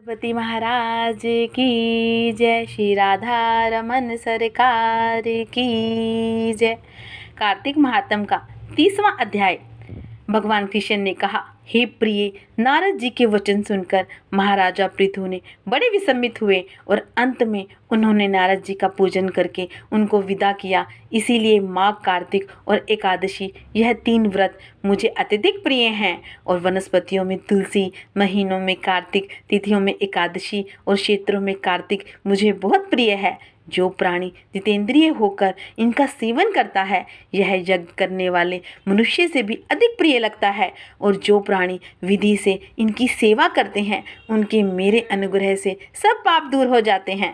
पति महाराज की जय, श्री राधा रमन सरकार की जय। कार्तिक महात्म का 30वां अध्याय। भगवान कृष्ण ने कहा, हे प्रिय, नारद जी के वचन सुनकर महाराजा पृथु ने बड़े विस्मित हुए और अंत में उन्होंने नारद जी का पूजन करके उनको विदा किया। इसीलिए माघ, कार्तिक और एकादशी, यह 3 व्रत मुझे अत्यधिक प्रिय हैं। और वनस्पतियों में तुलसी, महीनों में कार्तिक, तिथियों में एकादशी और क्षेत्रों में कार्तिक मुझे बहुत प्रिय है। जो प्राणी जितेंद्रिय होकर इनका सेवन करता है, यह यज्ञ करने वाले मनुष्य से भी अधिक प्रिय लगता है। और जो प्राणी विधि से इनकी सेवा करते हैं, उनके मेरे अनुग्रह से सब पाप दूर हो जाते हैं।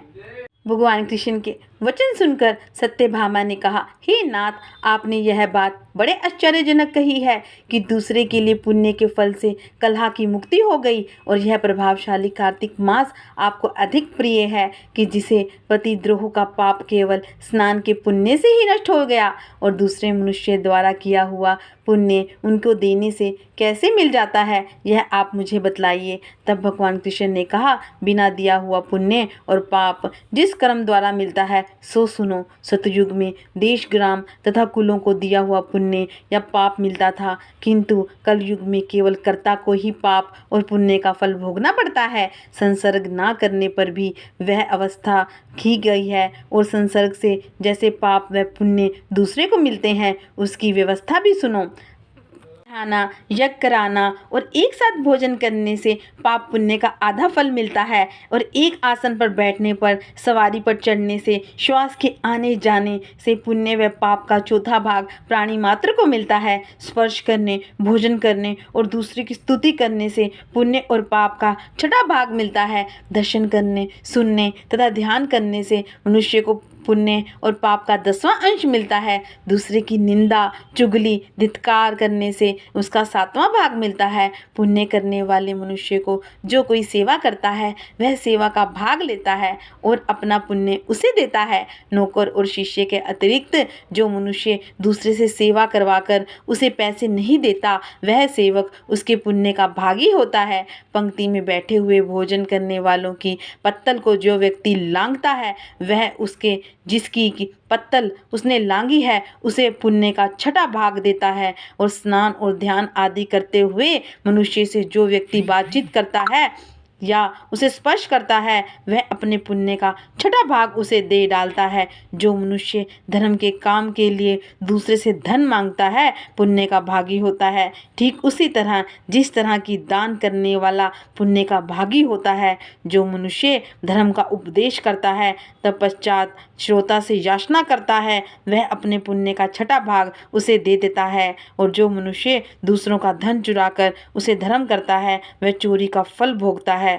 भगवान कृष्ण के वचन सुनकर सत्यभामा ने कहा, हे नाथ, आपने यह बात बड़े आश्चर्यजनक कही है कि दूसरे के लिए पुण्य के फल से कलह की मुक्ति हो गई। और यह प्रभावशाली कार्तिक मास आपको अधिक प्रिय है कि जिसे पतिद्रोह का पाप केवल स्नान के पुण्य से ही नष्ट हो गया। और दूसरे मनुष्य द्वारा किया हुआ पुण्य उनको देने से कैसे मिल जाता है, यह आप मुझे बतलाइए। तब भगवान कृष्ण ने कहा, बिना दिया हुआ पुण्य और पाप जिस कर्म द्वारा मिलता है सो सुनो। सतयुग में देश, ग्राम तथा कुलों को दिया हुआ पुण्य या पाप मिलता था, किंतु कलयुग में केवल कर्ता को ही पाप और पुण्य का फल भोगना पड़ता है। संसर्ग ना करने पर भी वह अवस्था की गई है। और संसर्ग से जैसे पाप व पुण्य दूसरे को मिलते हैं, उसकी व्यवस्था भी सुनो। खाना, यज्ञ कराना और एक साथ भोजन करने से पाप पुण्य का आधा फल मिलता है। और एक आसन पर बैठने पर, सवारी पर चढ़ने से, श्वास के आने जाने से पुण्य व पाप का चौथा भाग प्राणी मात्र को मिलता है। स्पर्श करने, भोजन करने और दूसरे की स्तुति करने से पुण्य और पाप का छठा भाग मिलता है। दर्शन करने, सुनने तथा ध्यान करने से मनुष्य को पुण्य और पाप का 10वां अंश मिलता है। दूसरे की निंदा, चुगली, धिक्कार करने से उसका 7वां भाग मिलता है। पुण्य करने वाले मनुष्य को जो कोई सेवा करता है, वह सेवा का भाग लेता है और अपना पुण्य उसे देता है। नौकर और शिष्य के अतिरिक्त जो मनुष्य दूसरे से सेवा करवाकर उसे पैसे नहीं देता, वह सेवक उसके पुण्य का भागी होता है। पंक्ति में बैठे हुए भोजन करने वालों की पत्तल को जो व्यक्ति लांघता है, वह उसके जिसकी की पत्तल उसने लांगी है, उसे पुण्य का छठा भाग देता है। और स्नान और ध्यान आदि करते हुए मनुष्य से जो व्यक्ति बातचीत करता है या उसे स्पर्श करता है, वह अपने पुण्य का छठा भाग उसे दे डालता है। जो मनुष्य धर्म के काम के लिए दूसरे से धन मांगता है, पुण्य का भागी होता है। ठीक उसी तरह जिस तरह की दान करने वाला पुण्य का भागी होता है। जो मनुष्य धर्म का उपदेश करता है, तत्पश्चात श्रोता से याचना करता है, वह अपने पुण्य का छठा भाग उसे दे देता है। और जो मनुष्य दूसरों का धन चुराकर उसे धर्म करता है, वह चोरी का फल भोगता है,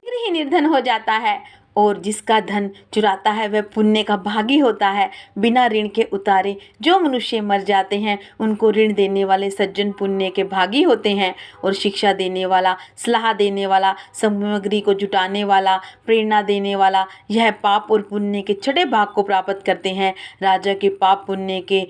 ही निर्धन हो जाता है। और जिसका धन चुराता है, वह पुण्य का भागी होता है। बिना ऋण के उतारे जो मनुष्य मर जाते हैं, उनको ऋण देने वाले सज्जन पुण्य के भागी होते हैं। और शिक्षा देने वाला, सलाह देने वाला, सामग्री को जुटाने वाला, प्रेरणा देने वाला, यह पाप और पुण्य के छठे भाग को प्राप्त करते हैं। राजा के पाप पुण्य के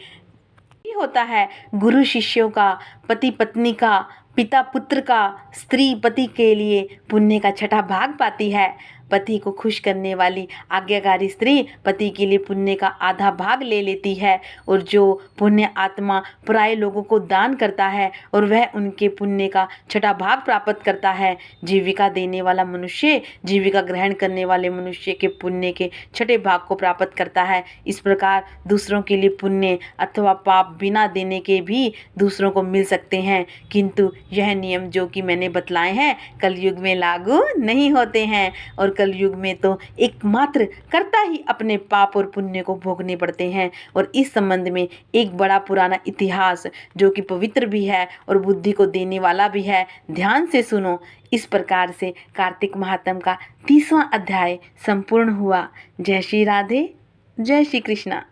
होता है। गुरु शिष्यों का, पति पत्नी का, पिता पुत्र का, स्त्री पति के लिए पुण्य का छठा भाग पाती है। पति को खुश करने वाली आज्ञाकारी स्त्री पति के लिए पुण्य का आधा भाग ले लेती है। और जो पुण्य आत्मा पराये लोगों को दान करता है, और वह उनके पुण्य का छठा भाग प्राप्त करता है। जीविका देने वाला मनुष्य जीविका ग्रहण करने वाले मनुष्य के पुण्य के छठे भाग को प्राप्त करता है। इस प्रकार दूसरों के लिए पुण्य अथवा पाप बिना देने के भी दूसरों को मिल सकते हैं, किंतु यह नियम जो कि मैंने बतलाए हैं, कलयुग में लागू नहीं होते हैं। और कलयुग में तो एकमात्र कर्ता ही अपने पाप और पुण्य को भोगने पड़ते हैं। और इस संबंध में एक बड़ा पुराना इतिहास जो कि पवित्र भी है और बुद्धि को देने वाला भी है, ध्यान से सुनो। इस प्रकार से कार्तिक महात्म का 30वां अध्याय संपूर्ण हुआ। जय श्री राधे, जय श्री कृष्णा।